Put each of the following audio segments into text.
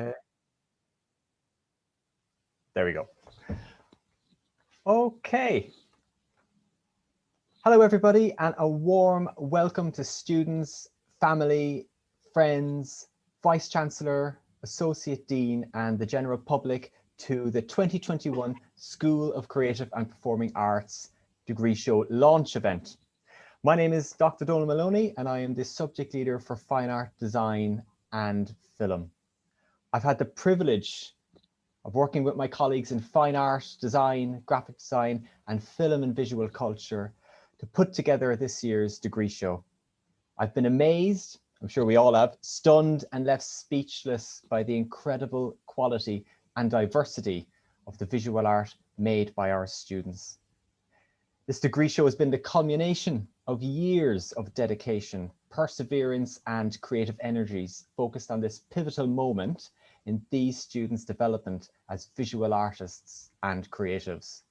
Okay, there we go. Okay. Hello, everybody, and a warm welcome to students, family, friends, Vice Chancellor, Associate Dean, and the general public to the 2021 School of Creative and Performing Arts Degree Show launch event. My name is Dr. Donal Maloney, and I am the subject leader for Fine Art, Design and Film. I've had the privilege of working with my colleagues in fine art, design, graphic design, and film and visual culture to put together this year's degree show. I've been amazed, I'm sure we all have, stunned and left speechless by the incredible quality and diversity of the visual art made by our students. This degree show has been the culmination of years of dedication, perseverance, and creative energies focused on this pivotal moment in these students' development as visual artists and creatives.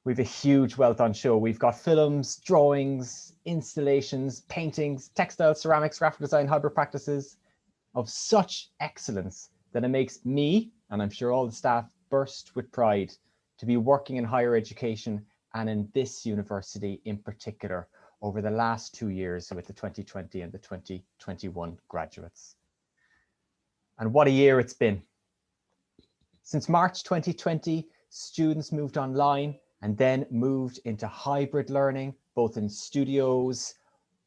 We've a huge wealth on show. We've got films, drawings, installations, paintings, textiles, ceramics, graphic design, hybrid practices of such excellence that it makes me, and I'm sure all the staff, burst with pride to be working in higher education and in this university in particular over the last 2 years with the 2020 and the 2021 graduates. And what a year it's been. Since March 2020, students moved online and then moved into hybrid learning, both in studios,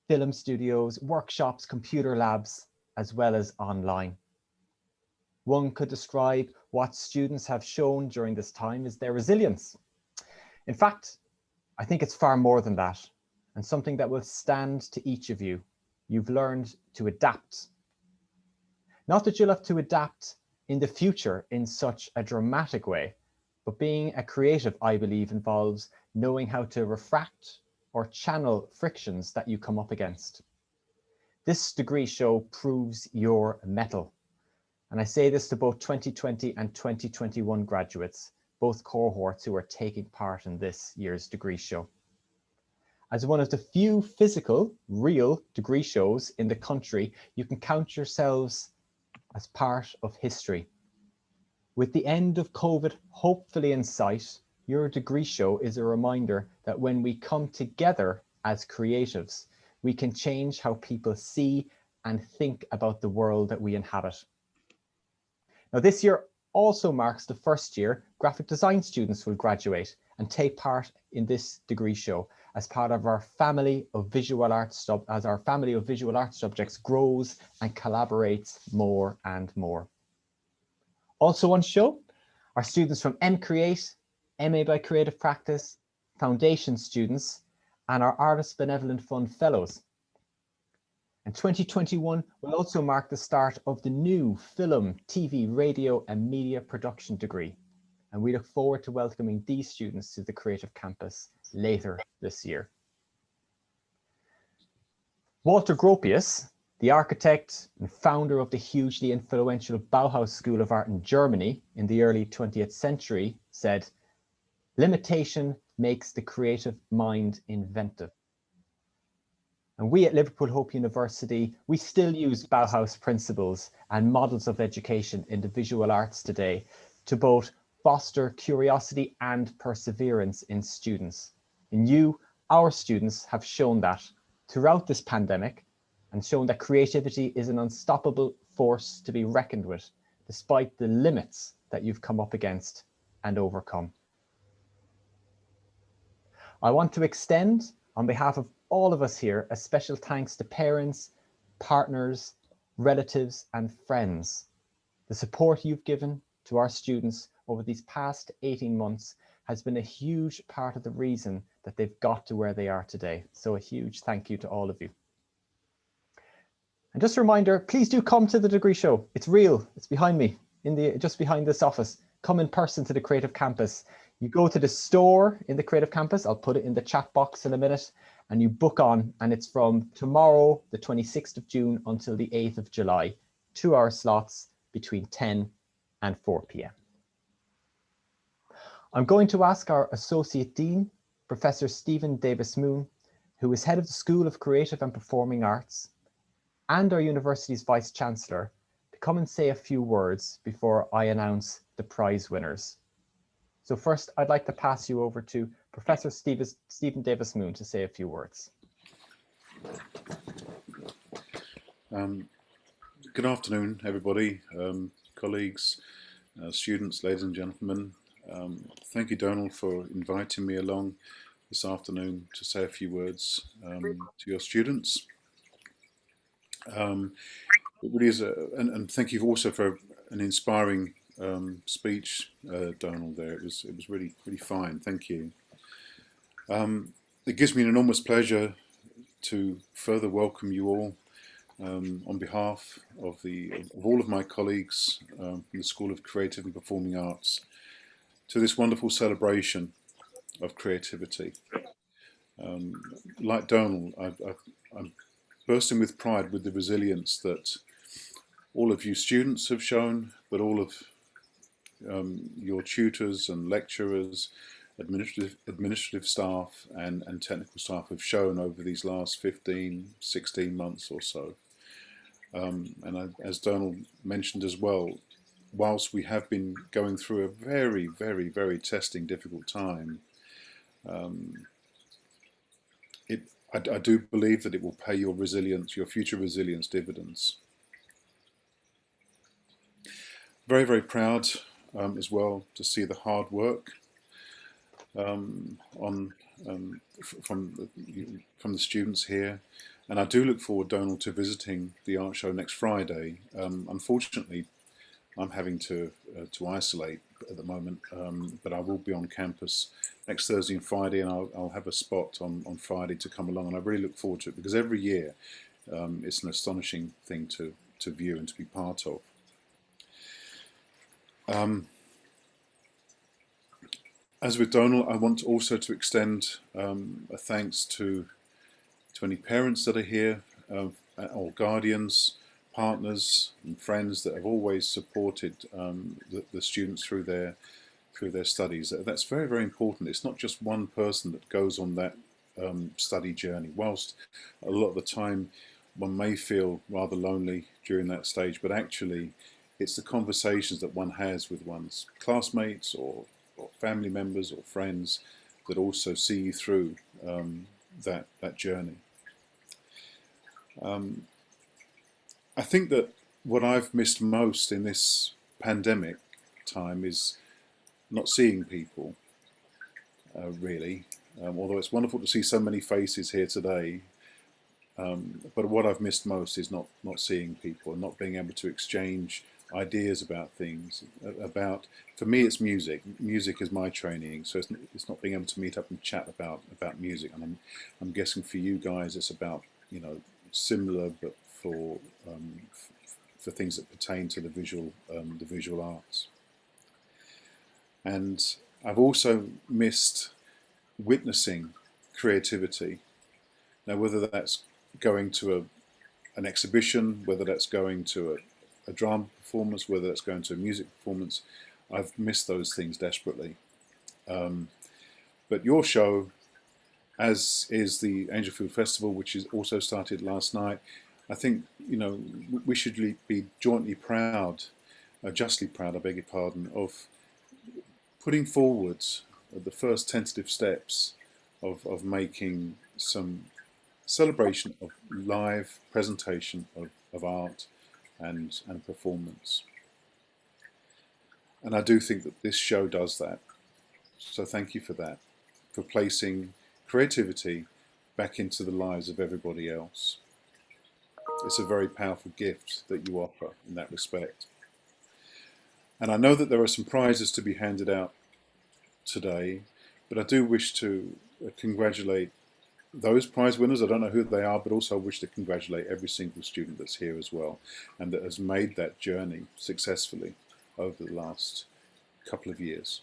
film studios, workshops, computer labs, as well as online. One could describe what students have shown during this time as their resilience. In fact, I think it's far more than that, and something that will stand to each of you. You've learned to adapt. Not that you'll have to adapt in the future in such a dramatic way, but being a creative, I believe, involves knowing how to refract or channel frictions that you come up against. This degree show proves your mettle. And I say this to both 2020 and 2021 graduates, both cohorts who are taking part in this year's degree show. As one of the few physical, real degree shows in the country, you can count yourselves as part of history. With the end of COVID hopefully in sight, your degree show is a reminder that when we come together as creatives, we can change how people see and think about the world that we inhabit. Now, this year also marks the first year graphic design students will graduate and take part in this degree show as part of our family of visual arts, as our family of visual arts subjects grows and collaborates more and more. Also on show are students from MCreate, MA by Creative Practice, Foundation students, and our Artist Benevolent Fund Fellows. And 2021 will also mark the start of the new film, TV, radio, and media production degree. And we look forward to welcoming these students to the Creative Campus later this year. Walter Gropius, the architect and founder of the hugely influential Bauhaus School of Art in Germany in the early 20th century, said, "Limitation makes the creative mind inventive." And we at Liverpool Hope University, we still use Bauhaus principles and models of education in the visual arts today to both foster curiosity and perseverance in students. And you, our students, have shown that throughout this pandemic and shown that creativity is an unstoppable force to be reckoned with, despite the limits that you've come up against and overcome. I want to extend, on behalf of all of us here, a special thanks to parents, partners, relatives, and friends. The support you've given to our students over these past 18 months has been a huge part of the reason that they've got to where they are today. So a huge thank you to all of you. And just a reminder, please do come to the degree show. It's real, it's behind me, just behind this office. Come in person to the Creative Campus. You go to the store in the Creative Campus, I'll put it in the chat box in a minute, and you book on, and it's from tomorrow, the 26th of June until the 8th of July, 2-hour slots between 10 and 4 p.m. I'm going to ask our Associate Dean, Professor Stephen Davis-Moon, who is head of the School of Creative and Performing Arts, and our university's Vice Chancellor, to come and say a few words before I announce the prize winners. So first, I'd like to pass you over to Professor Stephen Davis-Moon to say a few words. Good afternoon, everybody, colleagues, students, ladies and gentlemen. Thank you, Donald, for inviting me along this afternoon to say a few words to your students. It really is, and thank you also for an inspiring speech, Donald. There, it was really fine. Thank you. It gives me an enormous pleasure to further welcome you all on behalf of all of my colleagues from the School of Creative and Performing Arts to this wonderful celebration of creativity. Like Donald, I'm bursting with pride with the resilience that all of you students have shown, but all of your tutors and lecturers, administrative staff and technical staff have shown over these last 15, 16 months or so. As Donald mentioned as well, whilst we have been going through a very, very, very testing, difficult time, I do believe that it will pay your resilience, your future resilience dividends. Very, very proud as well to see the hard work from the students here. And I do look forward, Donald, to visiting the art show next Friday. Unfortunately, I'm having to isolate at the moment, but I will be on campus next Thursday and Friday, and I'll have a spot on Friday to come along, and I really look forward to it because every year it's an astonishing thing to view and to be part of. As with Donald, I want also to extend a thanks to any parents that are here, or guardians, partners and friends that have always supported the students through their studies. That's very, very important. It's not just one person that goes on that study journey. Whilst a lot of the time one may feel rather lonely during that stage, but actually it's the conversations that one has with one's classmates or family members or friends that also see you through that journey. I think that what I've missed most in this pandemic time is not seeing people, really. Although it's wonderful to see so many faces here today, but what I've missed most is not seeing people and not being able to exchange ideas about things. For me, it's music. Music is my training, so it's not being able to meet up and chat about music. And I'm guessing for you guys, it's about, you know, similar, but for things that pertain to the visual arts. And I've also missed witnessing creativity. Now, whether that's going to an exhibition, whether that's going to a drama performance, whether that's going to a music performance, I've missed those things desperately. But your show, as is the Angelfield Festival, which is also started last night, I think, you know, we should be jointly proud, justly proud, I beg your pardon, of putting forward the first tentative steps of making some celebration of live presentation of art and performance. And I do think that this show does that. So thank you for that, for placing creativity back into the lives of everybody else. It's a very powerful gift that you offer in that respect. And I know that there are some prizes to be handed out today, but I do wish to congratulate those prize winners. I don't know who they are, but also I wish to congratulate every single student that's here as well and that has made that journey successfully over the last couple of years.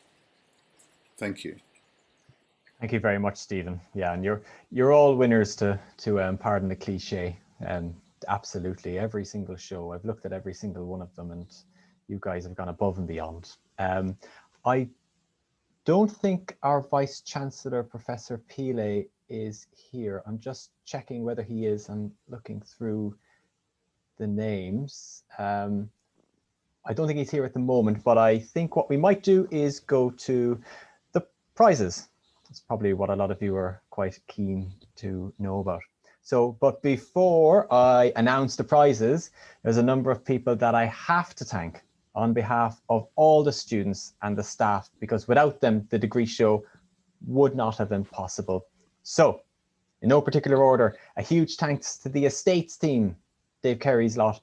Thank you. Thank you very much, Stephen. Yeah, and you're all winners to pardon the cliche. Absolutely, every single show. I've looked at every single one of them, and you guys have gone above and beyond. I don't think our Vice Chancellor, Professor Pile, is here. I'm just checking whether he is. I'm looking through the names. I don't think he's here at the moment, but I think what we might do is go to the prizes. It's probably what a lot of you are quite keen to know about. So, but before I announce the prizes, there's a number of people that I have to thank on behalf of all the students and the staff, because without them, the degree show would not have been possible. So, in no particular order, a huge thanks to the estates team, Dave Kerry's lot,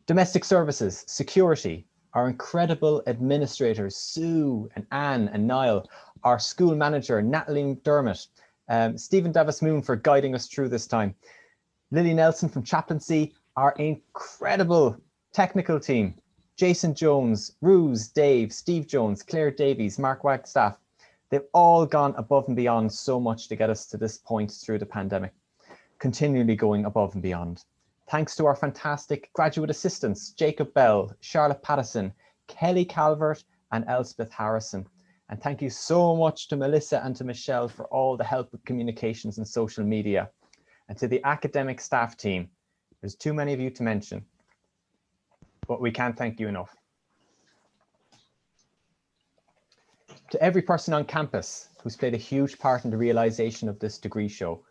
domestic services, security, our incredible administrators, Sue and Anne and Niall, our school manager, Natalie McDermott, Stephen Davis-Moon for guiding us through this time, Lily Nelson from Chaplaincy, our incredible technical team, Jason Jones, Ruse, Dave, Steve Jones, Claire Davies, Mark Wagstaff. They've all gone above and beyond so much to get us to this point through the pandemic, continually going above and beyond. Thanks to our fantastic graduate assistants, Jacob Bell, Charlotte Pattison, Kelly Calvert, and Elspeth Harrison. And thank you so much to Melissa and to Michelle for all the help with communications and social media. And to the academic staff team, there's too many of you to mention, but we can't thank you enough. To every person on campus who's played a huge part in the realization of this degree show,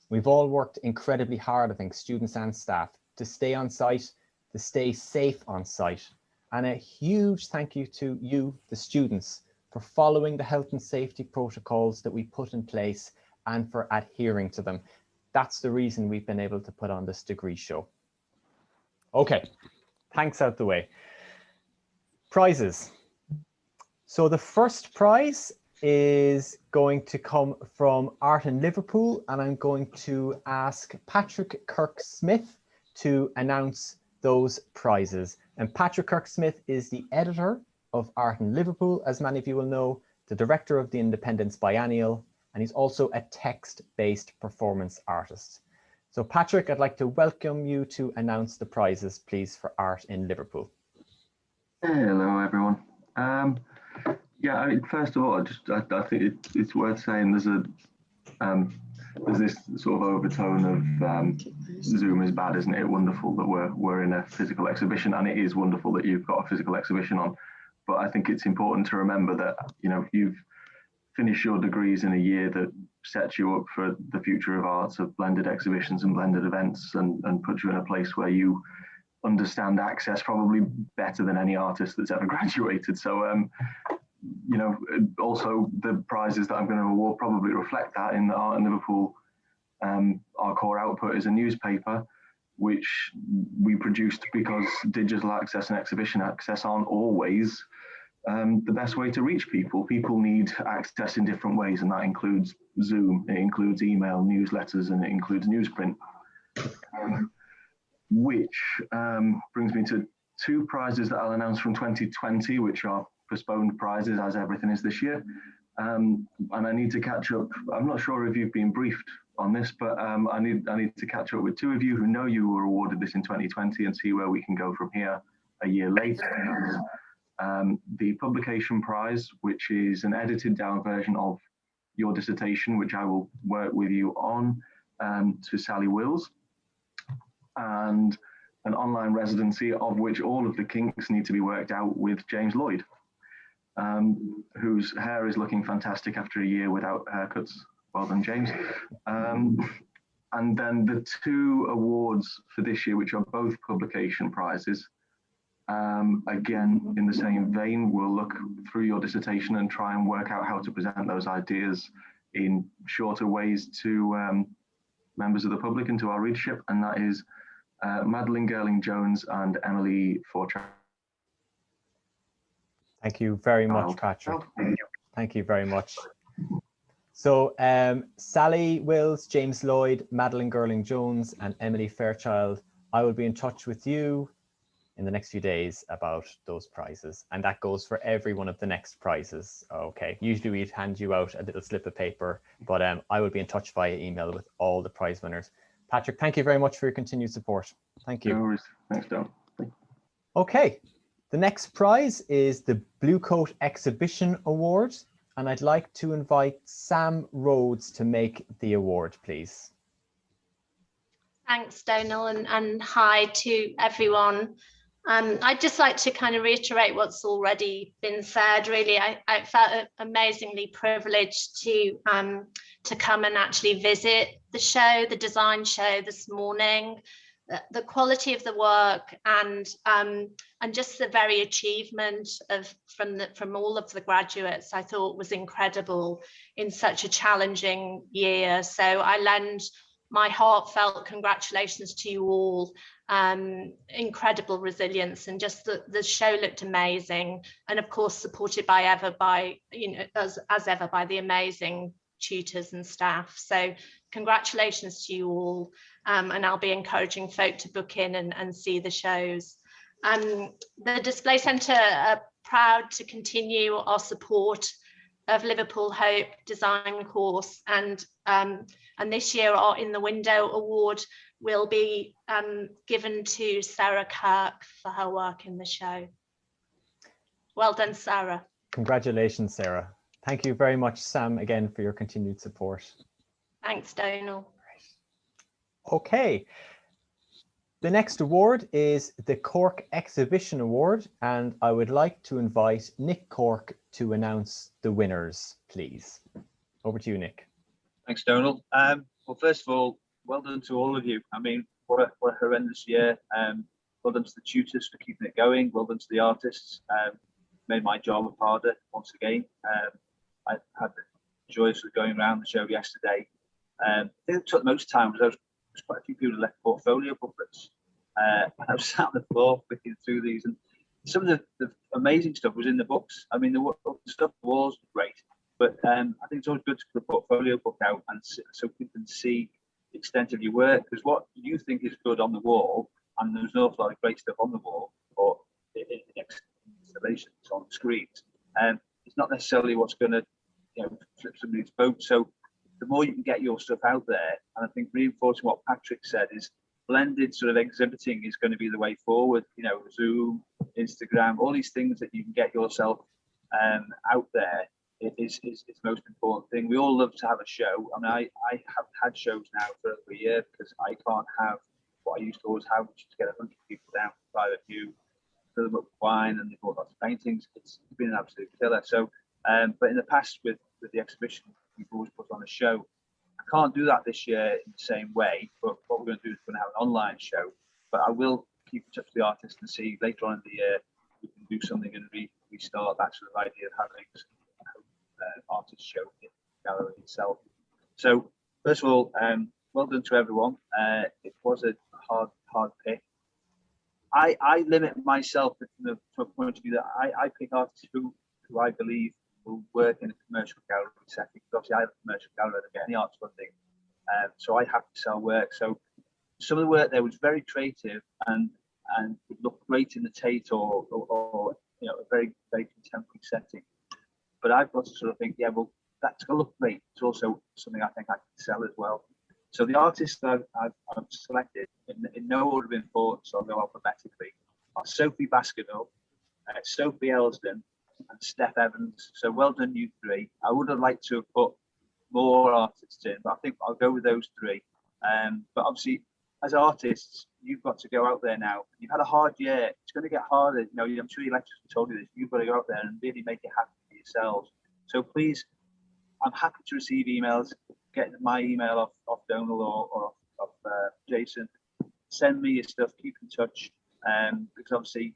we've all worked incredibly hard, I think, students and staff, to stay on site, to stay safe on site. And a huge thank you to you, the students, for following the health and safety protocols that we put in place and for adhering to them. That's the reason we've been able to put on this degree show. Okay, thanks out the way. Prizes. So the first prize is going to come from Art in Liverpool, and I'm going to ask Patrick Kirk-Smith to announce those prizes. And Patrick Kirk-Smith is the editor of Art in Liverpool, as many of you will know, the director of the Independence Biennial, and he's also a text-based performance artist. So Patrick, I'd like to welcome you to announce the prizes, please, for Art in Liverpool. Hello, everyone. Yeah, I mean, first of all, I think it's worth saying there's this sort of overtone of Zoom is bad, isn't it? Wonderful that we're in a physical exhibition, and it is wonderful that you've got a physical exhibition on. But I think it's important to remember that, you know, you've finished your degrees in a year that sets you up for the future of arts, of blended exhibitions and blended events, and puts you in a place where you understand access probably better than any artist that's ever graduated. So, you know, also the prizes that I'm going to award probably reflect that. In Art in Liverpool, our core output is a newspaper, which we produced because digital access and exhibition access aren't always the best way to reach people. People need access in different ways, and that includes Zoom, it includes email, newsletters, and it includes newsprint. Which brings me to two prizes that I'll announce from 2020, which are postponed prizes, as everything is this year. And I need to catch up. I'm not sure if you've been briefed on this, but I need to catch up with two of you who know you were awarded this in 2020 and see where we can go from here a year later. The publication prize, which is an edited down version of your dissertation, which I will work with you on, to Sally Wills, and an online residency of which all of the kinks need to be worked out with James Lloyd, whose hair is looking fantastic after a year without haircuts. Well done, James. And then the two awards for this year, which are both publication prizes. Again, in the same vein, we'll look through your dissertation and try and work out how to present those ideas in shorter ways to members of the public and to our readership, and that is Madeline Gerling-Jones and Emily Fortran. Thank you very much, Patrick. Thank you very much. So Sally Wills, James Lloyd, Madeline Gerling-Jones, and Emily Fairchild, I will be in touch with you in the next few days about those prizes. And that goes for every one of the next prizes. Okay, usually we'd hand you out a little slip of paper, but I will be in touch via email with all the prize winners. Patrick, thank you very much for your continued support. Thank you. No worries. Thanks, Don. Okay, the next prize is the Blue Coat Exhibition Award, and I'd like to invite Sam Rhodes to make the award, please. Thanks, Donal, and hi to everyone I'd just like to kind of reiterate what's already been said. Really, I felt amazingly privileged to come and actually visit the show, the design show this morning. The quality of the work and just the very achievement from all of the graduates, I thought was incredible in such a challenging year. So I lend my heartfelt congratulations to you all. Incredible resilience, and just the show looked amazing, and of course supported by as ever by the amazing tutors and staff. So congratulations to you all, and I'll be encouraging folk to book in and see the shows. The Display Centre are proud to continue our support of Liverpool Hope design course, and this year our In the Window award will be given to Sarah Kirk for her work in the show. Well done, Sarah. Congratulations, Sarah. Thank you very much, Sam, again, for your continued support. Thanks, Donal. Okay. The next award is the Cork Exhibition Award, and I would like to invite Nick Cork to announce the winners, please. Over to you, Nick. Thanks, Donal. Well, first of all, well done to all of you. I mean, what a horrendous year. Well done to the tutors for keeping it going. Well done to the artists. Made my job harder once again. I had the joy of going around the show yesterday. I think it took the most time was there was quite a few people who left portfolio booklets. I was sat on the floor flicking through these, and some of the amazing stuff was in the books. I mean, the stuff on the walls was great, but I think it's always good to put a portfolio book out and so people can see the extent of your work, because what you think is good on the wall, and there's an awful lot of great stuff on the wall or in installations on screens, it's not necessarily what's going to flip somebody's boat. So the more you can get your stuff out there, and I think reinforcing what Patrick said is blended sort of exhibiting is going to be the way forward. Zoom, Instagram, all these things that you can get yourself out there is the most important thing. We all love to have a show. I mean, I have had shows now for over a year because I can't have what I used to always have, which is to get 100 people down for private view, fill them up with wine, and they've got lots of paintings. It's been an absolute killer. So, but in the past with the exhibition, we've always put on a show. I can't do that this year in the same way, but what we're going to do is we're going to have an online show. But I will keep in touch with the artist and see later on in the year we can do something and restart that sort of idea of having artist show in the gallery itself. So first of all, well done to everyone. It was a hard pick. I limit myself from a point of view that I pick artists who I believe will work in a commercial gallery setting. Because obviously I have a commercial gallery, I don't get any arts funding, so I have to sell work. So some of the work there was very creative and would look great in the Tate or a very, very contemporary setting. But I've got to sort of think, yeah, well, that's going to look great. It's also something I think I can sell as well. So the artists that I've selected in no order of importance, I'll go alphabetically, are Sophie Baskerville, Sophie Elsden, and Steph Evans. So well done, you three. I would have liked to have put more artists in, but I think I'll go with those three. But obviously, as artists, you've got to go out there now. You've had a hard year. It's going to get harder. I'm sure your lecturers told you this. You've got to go out there and really make it happen for yourselves. So please, I'm happy to receive emails. Get my email off Donal or off Jason. Send me your stuff. Keep in touch. Because obviously,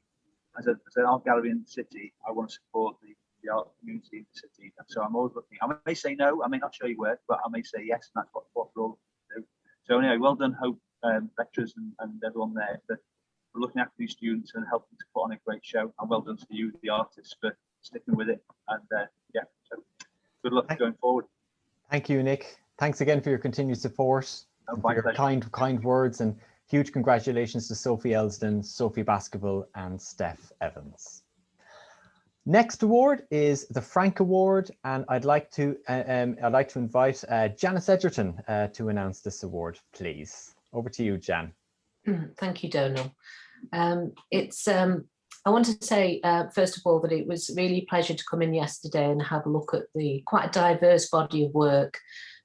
as an art gallery in the city, I want to support the art community in the city. And so I'm always looking. I may say no. I may not show you work, but I may say yes, and that's what we're all do. So anyway, well done, Hope, lecturers and everyone there for looking after these students and helping to put on a great show. And well done to you, the artists, for sticking with it. And so good luck going forward. Thank you, Nick. Thanks again for your continued support, and for your kind words, and huge congratulations to Sophie Elsden, Sophie Baskerville, and Steph Evans. Next award is the Frank Award, and I'd like to invite Janice Edgerton to announce this award, please. Over to you, Jan. Thank you, Donal. I want to say, first of all, that it was really a pleasure to come in yesterday and have a look at the quite a diverse body of work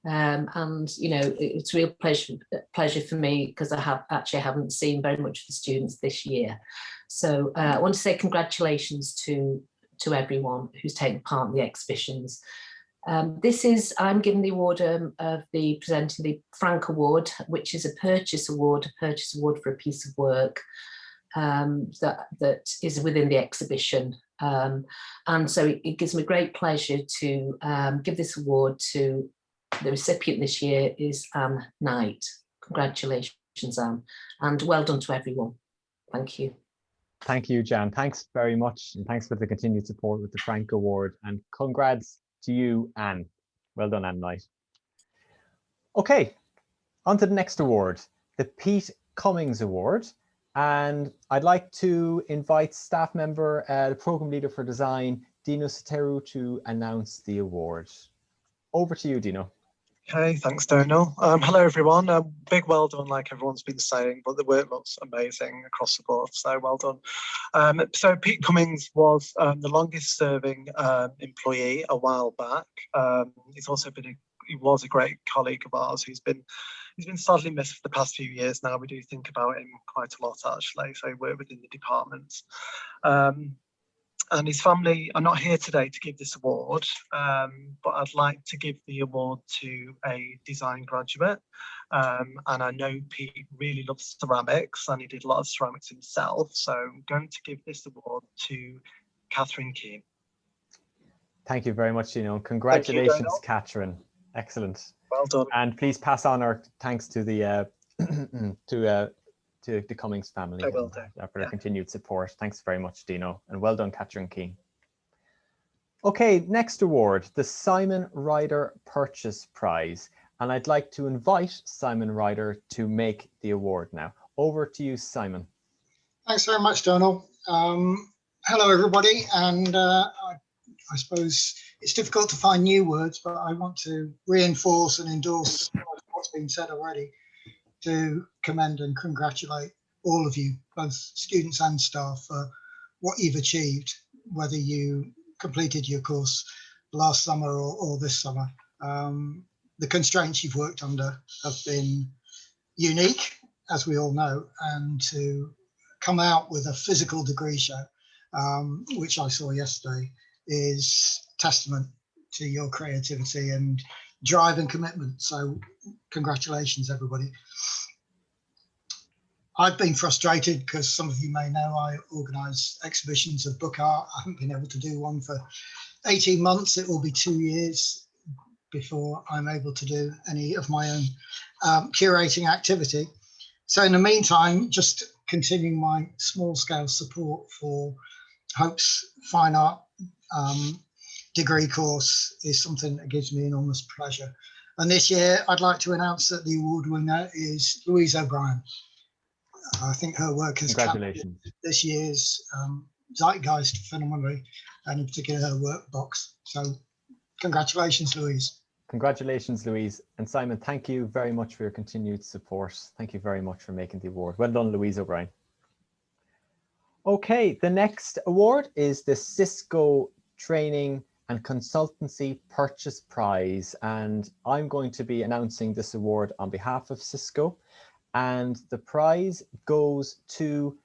And you know, it's a real pleasure for me, because I haven't seen very much of the students this year. So I want to say congratulations to everyone who's taken part in the exhibitions. I'm giving the award presenting the Frank Award, which is a purchase award for a piece of work that is within the exhibition. And so it gives me great pleasure to give this award to the recipient this year is Anne Knight. Congratulations, Anne, and well done to everyone. Thank you. Thank you, Jan. Thanks very much, and thanks for the continued support with the Frank Award, and congrats to you, Anne. Well done, Anne Knight. Okay, on to the next award, the Pete Cummings Award. And I'd like to invite staff member, the Programme Leader for Design, Dino Soteru, to announce the award. Over to you, Dino. Okay, thanks, Donal. Hello, everyone. Big well done, like everyone's been saying, but the work looks amazing across the board, so well done. So Pete Cummings was the longest serving employee a while back. He was a great colleague of ours he's been sadly missed for the past few years now. We do think about him quite a lot, actually, so he worked within the department. And his family are not here today to give this award, but I'd like to give the award to a design graduate. And I know Pete really loves ceramics, and he did a lot of ceramics himself. So I'm going to give this award to Catherine Keane. Thank you very much, Dino. Congratulations, Catherine. Excellent. Well done. And please pass on our thanks to the to the Cummings family for their continued support. Thanks very much, Dino, and well done, Catherine Keane. Okay, next award, the Simon Ryder Purchase Prize. And I'd like to invite Simon Ryder to make the award now. Over to you, Simon. Thanks very much, Donal. Hello, everybody. And I suppose it's difficult to find new words, but I want to reinforce and endorse what's been said already, to commend and congratulate all of you, both students and staff, for what you've achieved, whether you completed your course last summer or this summer. The constraints you've worked under have been unique, as we all know, and to come out with a physical degree show, which I saw yesterday, is testament to your creativity and drive and commitment. So congratulations, everybody. I've been frustrated because some of you may know I organise exhibitions of book art. I haven't been able to do one for 18 months. It will be 2 years before I'm able to do any of my own curating activity. So in the meantime, just continuing my small scale support for Hope's fine art degree course is something that gives me enormous pleasure. And this year, I'd like to announce that the award winner is Louise O'Brien. I think her work has captured this year's zeitgeist phenomenally, and in particular her workbox. So congratulations, Louise. Congratulations, Louise. And Simon, thank you very much for your continued support. Thank you very much for making the award. Well done, Louise O'Brien. Okay, the next award is the Cisco Training and Consultancy Purchase Prize. And I'm going to be announcing this award on behalf of Cisco. And the prize goes to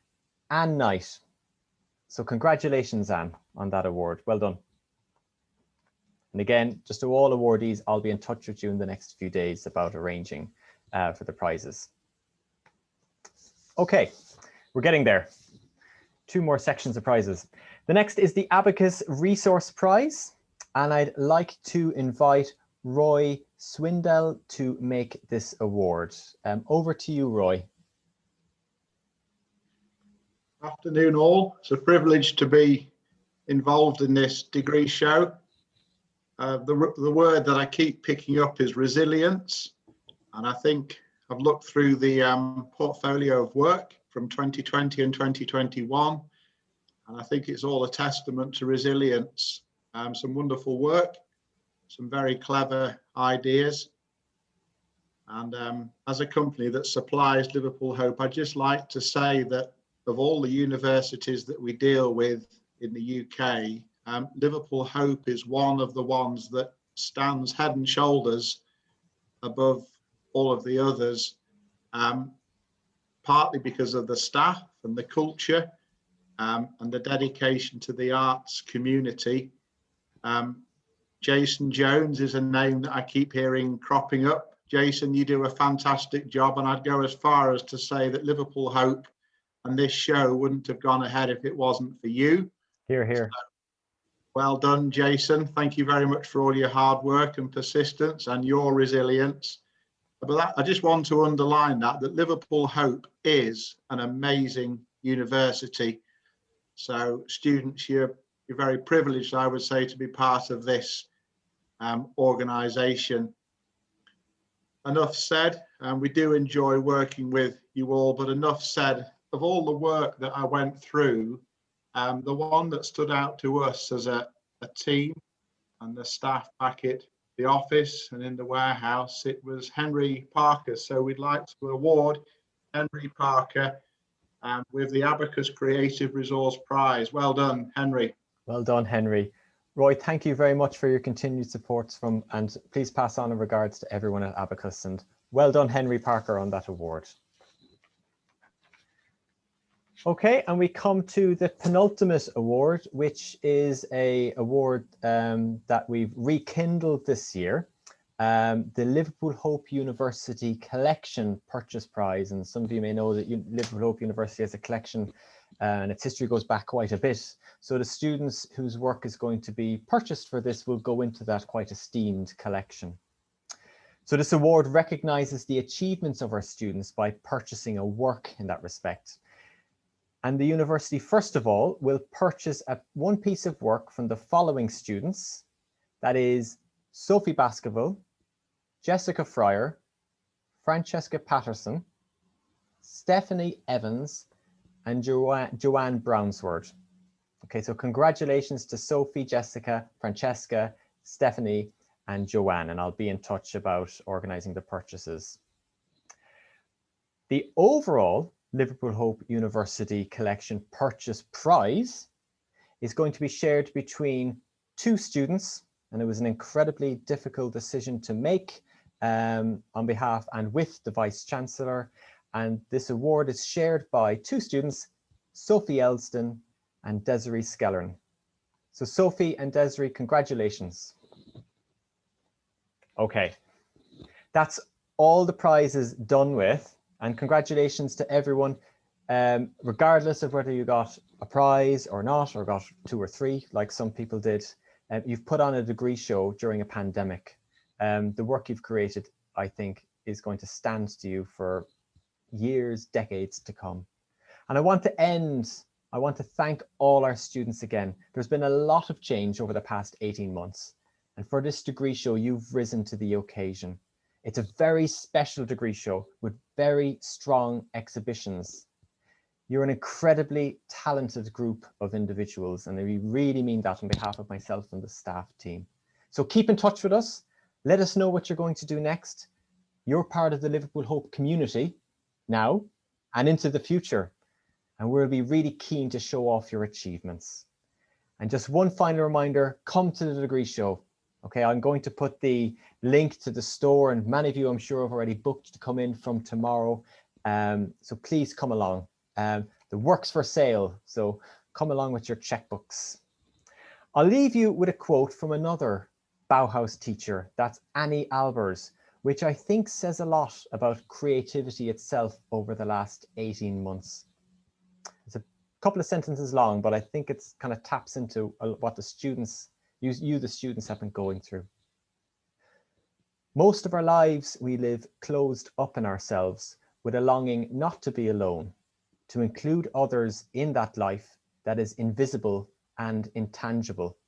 Anne Knight. So congratulations, Anne, on that award. Well done. And again, just to all awardees, I'll be in touch with you in the next few days about arranging for the prizes. Okay, we're getting there. 2 more sections of prizes. The next is the Abacus Resource Prize. And I'd like to invite Roy Swindell to make this award. Over to you, Roy. Afternoon all. It's a privilege to be involved in this degree show. The word that I keep picking up is resilience. And I think I've looked through the portfolio of work from 2020 and 2021. And I think it's all a testament to resilience. Some wonderful work, some very clever ideas. And as a company that supplies Liverpool Hope, I'd just like to say that of all the universities that we deal with in the UK, Liverpool Hope is one of the ones that stands head and shoulders above all of the others, partly because of the staff and the culture and the dedication to the arts community. Jason Jones is a name that I keep hearing cropping up. Jason, you do a fantastic job, and I'd go as far as to say that Liverpool Hope and this show wouldn't have gone ahead if it wasn't for you. Hear, hear. So, well done, Jason. Thank you very much for all your hard work and persistence and your resilience. But I just want to underline that Liverpool Hope is an amazing university. So students, you're very privileged, I would say, to be part of this organisation. Enough said, and we do enjoy working with you all, but enough said. Of all the work that I went through, the one that stood out to us as a team and the staff back at the office and in the warehouse, it was Henry Parker. So we'd like to award Henry Parker with the Abacus Creative Resource Prize. Well done, Henry. Well done, Henry. Roy, thank you very much for your continued support and please pass on in regards to everyone at Abacus, and well done, Henry Parker, on that award. Okay, and we come to the penultimate award, which is a award that we've rekindled this year, the Liverpool Hope University Collection Purchase Prize. And some of you may know that Liverpool Hope University has a collection and its history goes back quite a bit. So the students whose work is going to be purchased for this will go into that quite esteemed collection. So this award recognises the achievements of our students by purchasing a work in that respect. And the university, first of all, will purchase one piece of work from the following students. That is Sophie Baskerville, Jessica Fryer, Francesca Patterson, Stephanie Evans, and Joanne Brownsword. Okay, so congratulations to Sophie, Jessica, Francesca, Stephanie, and Joanne, and I'll be in touch about organising the purchases. The overall Liverpool Hope University Collection Purchase Prize is going to be shared between two students, and it was an incredibly difficult decision to make on behalf and with the Vice-Chancellor, and this award is shared by two students, Sophie Elston and Desiree Skellern. So Sophie and Desiree, congratulations. Okay, that's all the prizes done with, and congratulations to everyone, regardless of whether you got a prize or not, or got 2 or 3, like some people did. You've put on a degree show during a pandemic. The work you've created, I think, is going to stand to you for years, decades to come. And I want to thank all our students again. There's been a lot of change over the past 18 months. And for this degree show, you've risen to the occasion. It's a very special degree show with very strong exhibitions. You're an incredibly talented group of individuals, and we really mean that on behalf of myself and the staff team. So keep in touch with us. Let us know what you're going to do next. You're part of the Liverpool Hope community now and into the future, and we'll be really keen to show off your achievements. And just one final reminder, come to the degree show. Okay, I'm going to put the link to the store, and many of you, I'm sure, have already booked to come in from tomorrow. So please come along. The work's for sale, so come along with your checkbooks. I'll leave you with a quote from another Bauhaus teacher, that's Annie Albers, which I think says a lot about creativity itself over the last 18 months. It's a couple of sentences long, but I think it's kind of taps into what the students, the students have been going through. Most of our lives we live closed up in ourselves with a longing not to be alone, to include others in that life that is invisible and intangible.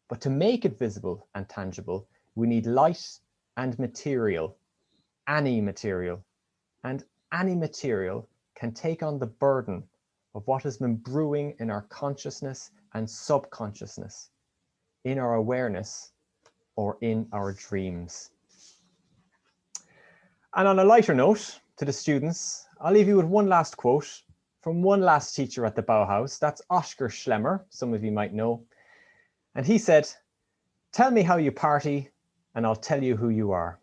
But to make it visible and tangible, we need light and material, any material. And any material can take on the burden of what has been brewing in our consciousness and subconsciousness, in our awareness, or in our dreams. And on a lighter note to the students, I'll leave you with one last quote from one last teacher at the Bauhaus. That's Oskar Schlemmer, some of you might know. And he said, "Tell me how you party and I'll tell you who you are."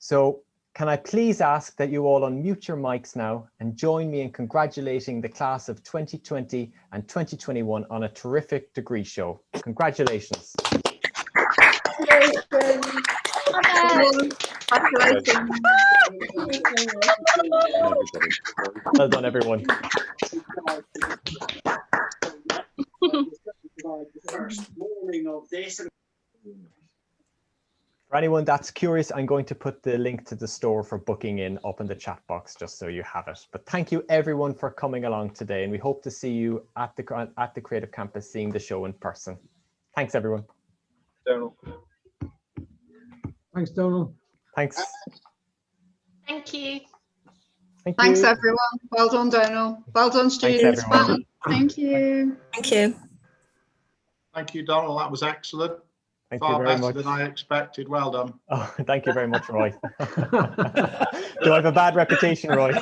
So can I please ask that you all unmute your mics now and join me in congratulating the class of 2020 and 2021 on a terrific degree show. Congratulations. Well done, everyone. For anyone that's curious, I'm going to put the link to the store for booking in up in the chat box, just so you have it. But thank you everyone for coming along today, and we hope to see you at the Creative Campus, seeing the show in person. Thanks, everyone. Donal. Thanks, Donal. Thanks. Thank you. Thanks, everyone. Well done, Donal. Well done, students. Thanks, Thank you. Thank you. Thank you, Donal. That was excellent. Thank you Far very better much. than I expected. Well done. Oh, thank you very much, Roy. Do I have a bad reputation, Roy?